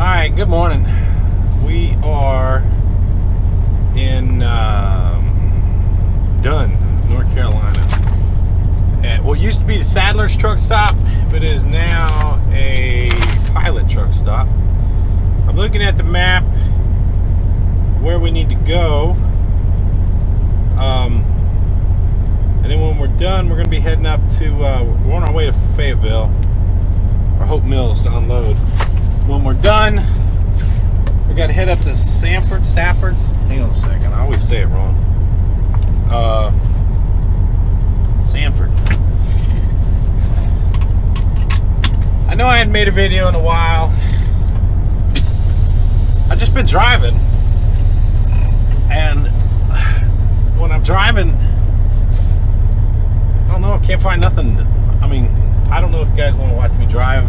Alright, good morning. We are in Dunn, North Carolina, at what used to be the Sadler's truck stop, but is now a Pilot truck stop. I'm looking at the map where we need to go, and then when we're done, we're going to be heading up to, we're on our way to Fayetteville, or Hope Mills, to unload. When we're done, we got to head up to Stafford. Hang on a second, I always say it wrong. Sanford. I know I hadn't made a video in a while. I've just been driving, and when I'm driving, I don't know, I can't find nothing. I mean, I don't know if you guys want to watch me drive,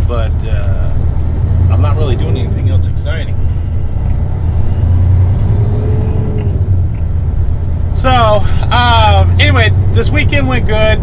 but I'm not really doing anything else exciting. So, anyway, this weekend went good.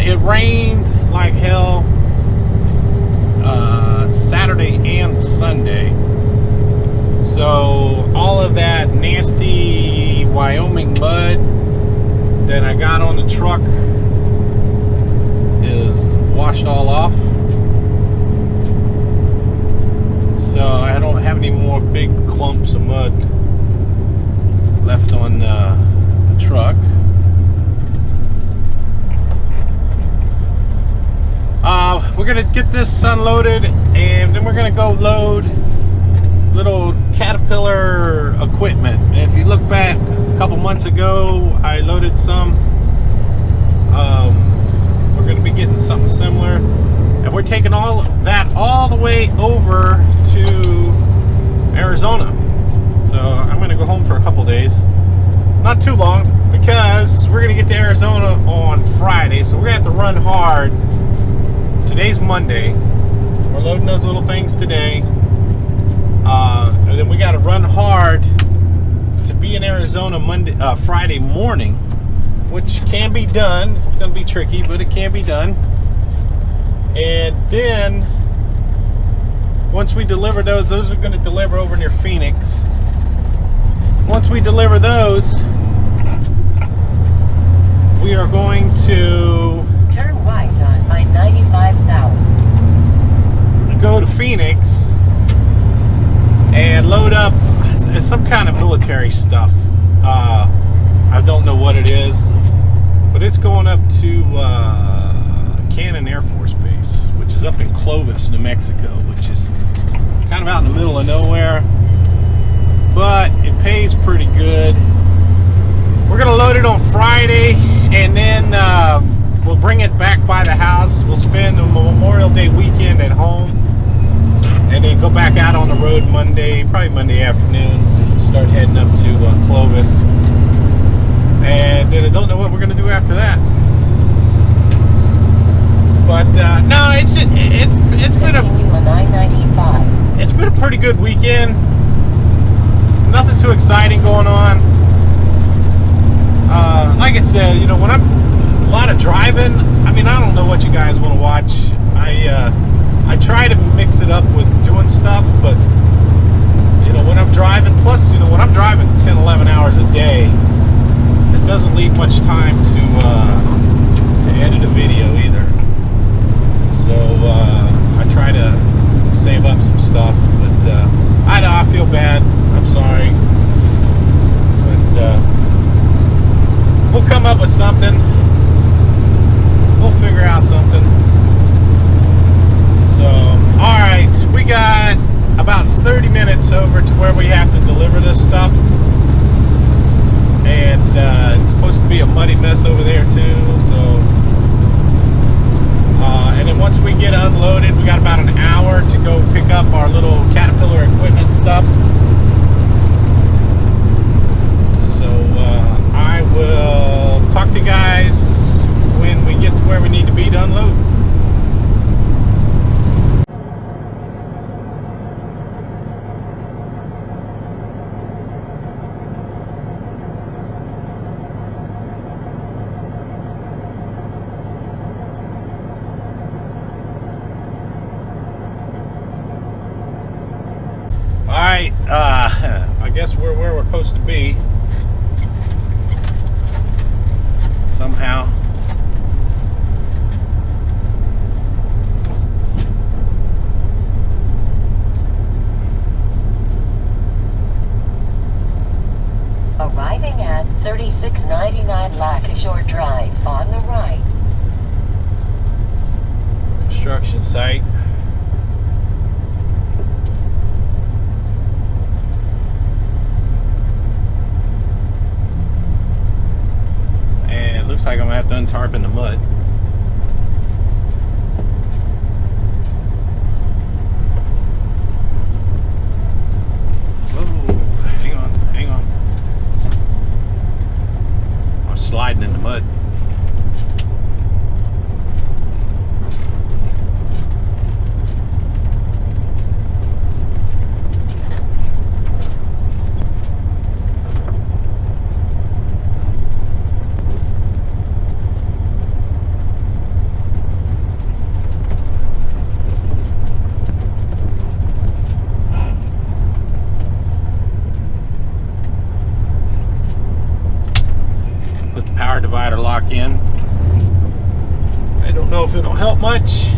It rained like hell Saturday and Sunday. So, all of that nasty Wyoming mud that I got on the truck is washed all off. So I don't have any more big clumps of mud left on the truck. We're gonna get this unloaded, and then we're gonna go load little Caterpillar equipment. And if you look back a couple months ago, I loaded some. We're gonna be getting something similar, and we're taking all that all the way over to Arizona. So I'm gonna go home for a couple days, not too long, because we're gonna get to Arizona on Friday. So we're gonna have to run hard. Today's Monday. We're loading those little things today, and then we got to run hard to be in Arizona Friday morning, which can be done. It's gonna be tricky, but it can be done. And then once we deliver those are going to deliver over near Phoenix. Once we deliver those, we are going to turn right on I-95 south. Go to Phoenix and load up some kind of military stuff. I don't know what it is, but it's going up to Cannon Air Force Base, which is up in Clovis, New Mexico, which is kind of out in the middle of nowhere, but it pays pretty good. We're gonna load it on Friday, and then we'll bring it back by the house. We'll spend the Memorial Day weekend at home, and then go back out on the road Monday, probably Monday afternoon, and start heading up to Clovis. And then I don't know what we're gonna do after that. But no, it's been a pretty good weekend. Nothing too exciting going on. Like I said, you know, when I'm a lot of driving, I mean, I don't know what you guys want to watch. I try to mix it up with doing stuff, but you know, when I'm driving, plus, you know, when I'm driving 10, 11 hours a day, it doesn't leave much time to edit a video either. So I try to save up some stuff, but I know I feel bad. I'm sorry, but we'll come up with something. We'll figure out something. So, all right, we got about 30 minutes over to where we have to deliver this stuff, and it's supposed to be a muddy mess over there too. So. And then once we get unloaded, we got about an hour to go pick up our little Caterpillar equipment stuff. So I will talk to you guys when we get to where we need to be to unload. guess we're where we're supposed to be. Somehow. Arriving at 3699 Lackashore Drive on the right. Construction site. And it looks like I'm gonna have to untarp in the mud. Sliding in the mud. Divider lock in. I don't know if it'll help much.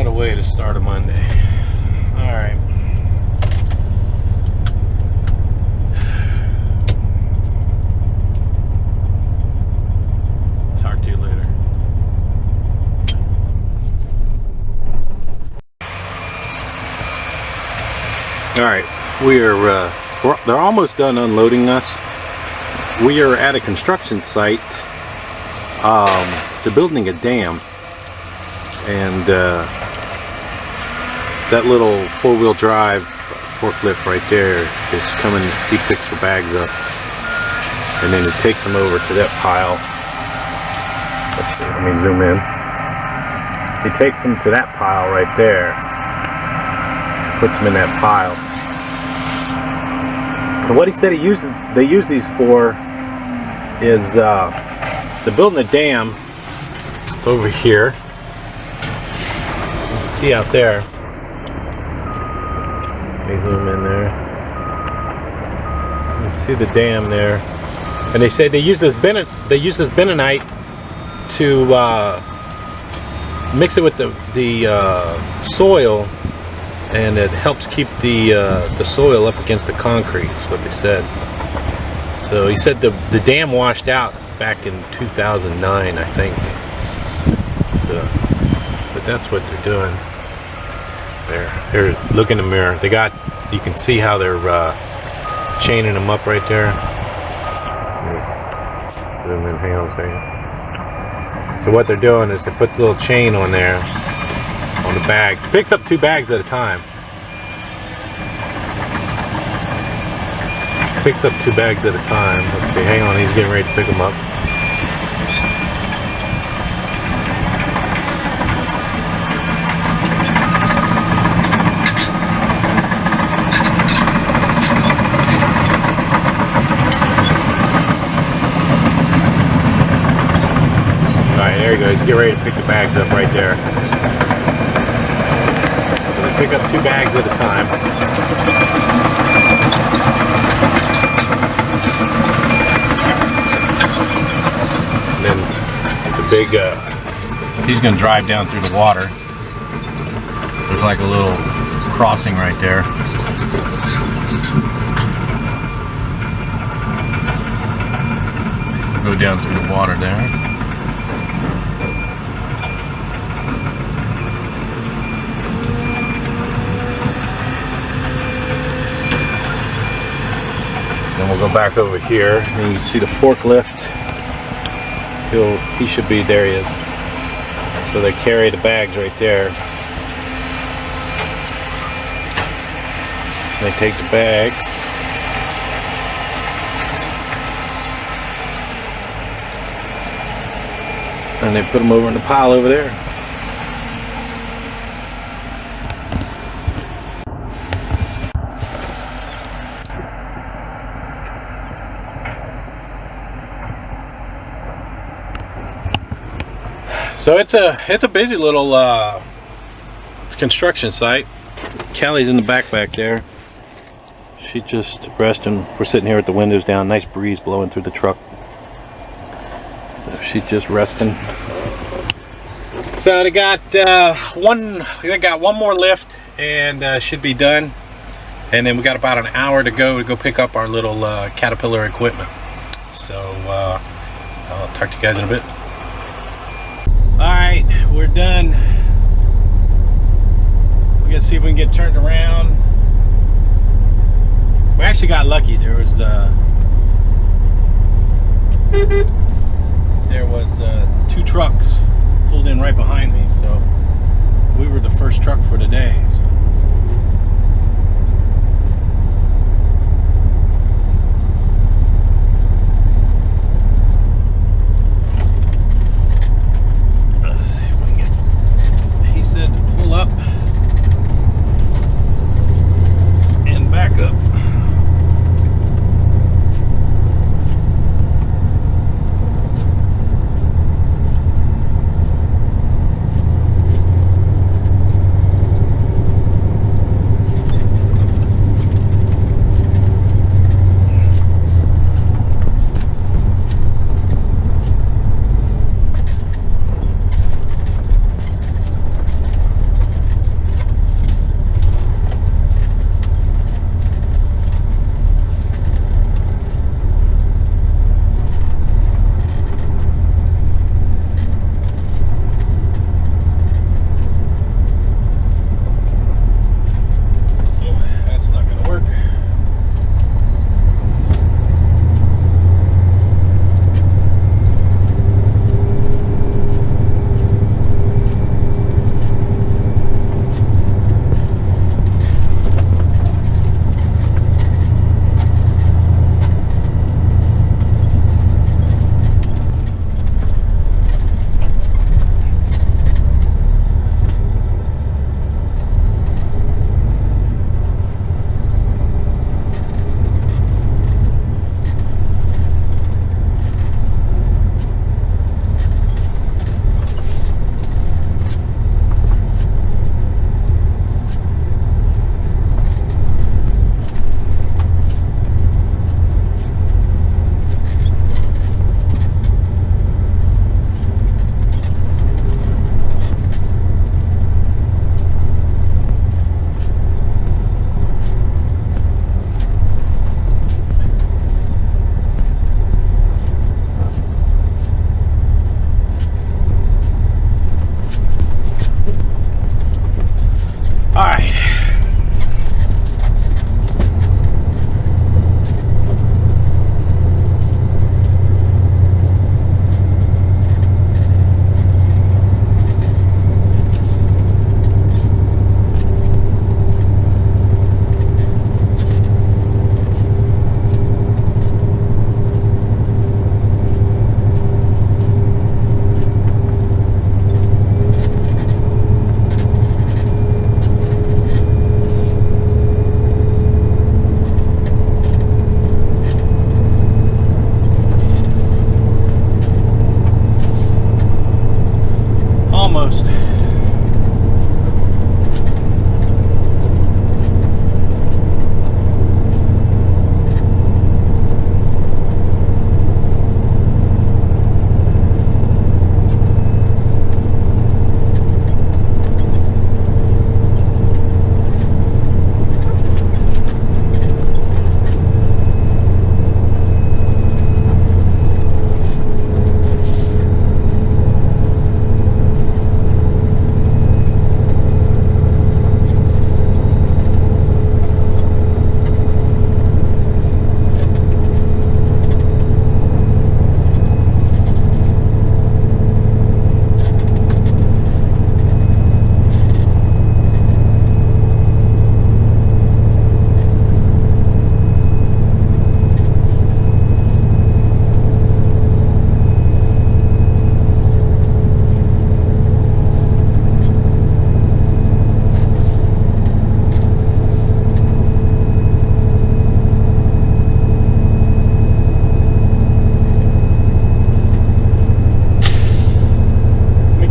Way to start a Monday. All right. Talk to you later. All right, they're almost done unloading us. We are at a construction site. They're building a dam, and that little four-wheel drive forklift right there is coming. He picks the bags up and then he takes them over to that pile. Let's see, let me zoom in. He takes them to that pile right there, puts them in that pile. And what he said they use these for is they're building a dam. It's over here. You can see out there. Let me zoom in there. You can see the dam there, and they say they use this bentonite to mix it with the soil, and it helps keep the soil up against the concrete. Is what they said. So he said the dam washed out back in 2009, I think. So, but that's what they're doing. Here, look in the mirror. You can see how they're chaining them up right there. Zoom in, hang on a second. So what they're doing is they put the little chain on there, on the bags. It picks up 2 bags at a time. Picks up 2 bags at a time. Let's see, hang on, he's getting ready to pick them up. There you go. He's getting ready to pick the bags up right there. So they pick up 2 bags at a time. And then the big, he's going to drive down through the water. There's like a little crossing right there. Go down through the water there. Then we'll go back over here, and you see the forklift. He should be, there he is. So they carry the bags right there. They take the bags. And they put them over in the pile over there. So it's a busy little construction site. Callie's in the back there. She just resting. We're sitting here with the windows down. Nice breeze blowing through the truck. So she's just resting. So they got one more lift and should be done. And then we got about an hour to go pick up our little Caterpillar equipment. So I'll talk to you guys in a bit. Alright, we're done. We gotta see if we can get turned around. We actually got lucky. There was 2 trucks pulled in right behind me, so we were the first truck for the day. So. Up and back up.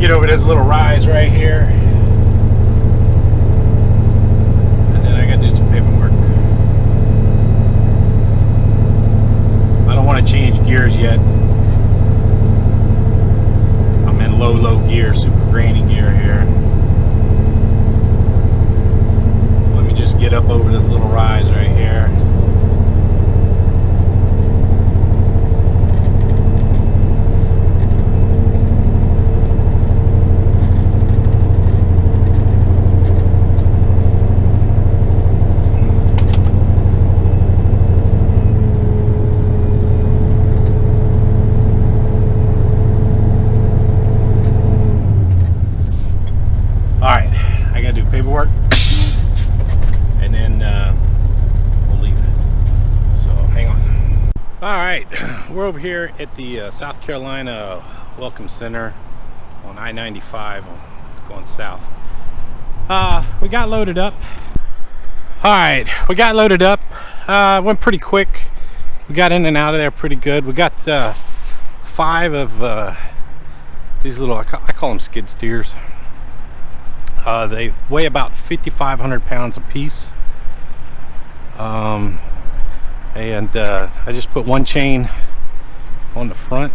get over this little rise right here, and then I gotta do some paperwork. I don't want to change gears yet. I'm in low gear, super grainy gear here. Let me just get up over this little rise right here. Paperwork, and then we'll leave. So hang on. All right, we're over here at the South Carolina Welcome Center on I-95 going south. We got loaded up. All right, we got loaded up. Went pretty quick. We got in and out of there pretty good. We got 5 of these little, I call them skid steers. They weigh about 5,500 pounds a piece, and I just put one chain on the front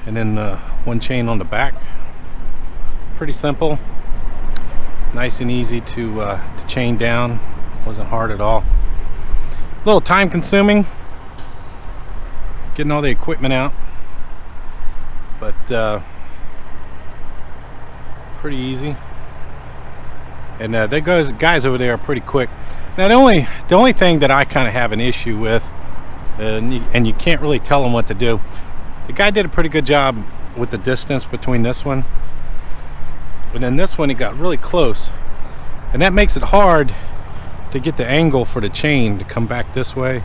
and then one chain on the back. Pretty simple, nice and easy to chain down. Wasn't hard at all. A little time consuming getting all the equipment out, but pretty easy. And the guys over there are pretty quick. Now the only thing that I kind of have an issue with, and you can't really tell them what to do. The guy did a pretty good job with the distance between this one and then this one. He got really close, and that makes it hard to get the angle for the chain to come back this way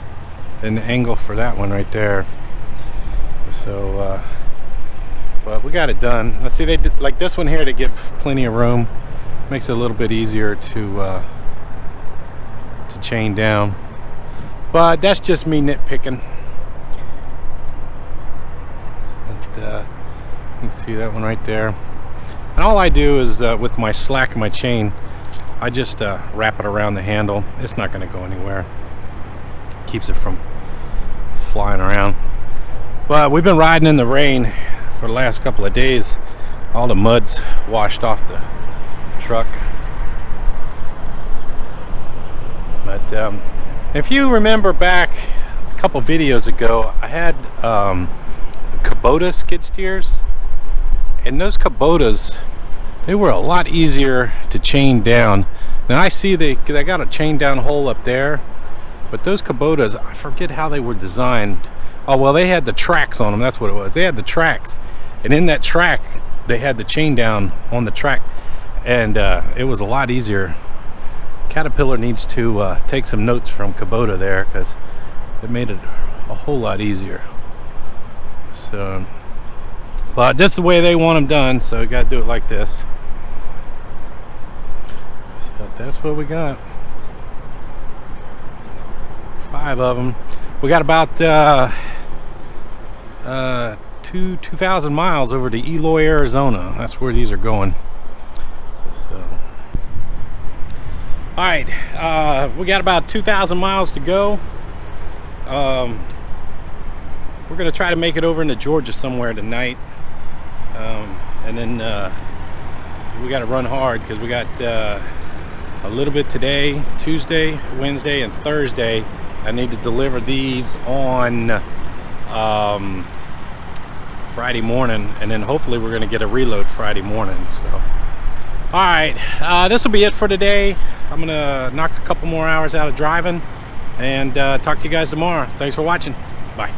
and the angle for that one right there. So but we got it done. Let's see, they did like this one here to get plenty of room. Makes it a little bit easier to chain down. But that's just me nitpicking. And, you can see that one right there. And all I do is with my slack and my chain, I just wrap it around the handle. It's not going to go anywhere. Keeps it from flying around. But we've been riding in the rain for the last couple of days. All the mud's washed off the truck. But if you remember back a couple videos ago, I had Kubota skid steers, and those Kubotas, they were a lot easier to chain down. Now I see they got a chain down hole up there, but those Kubotas, I forget how they were designed. Oh well, they had the tracks on them. That's what it was. They had the tracks, and in that track they had the chain down on the track, and it was a lot easier. Caterpillar needs to take some notes from Kubota there, because it made it a whole lot easier. So, but this is the way they want them done, so you got to do it like this. So that's what we got. 5 of them. We got about 2,000 miles over to Eloy, Arizona. That's where these are going. So, all right, we got about 2,000 miles to go. We're gonna try to make it over into Georgia somewhere tonight, and then we got to run hard because we got a little bit today, Tuesday, Wednesday, and Thursday. I need to deliver these on Friday morning, and then hopefully we're going to get a reload Friday morning. So, all right, this will be it for today. I'm going to knock a couple more hours out of driving and talk to you guys tomorrow. Thanks for watching. Bye.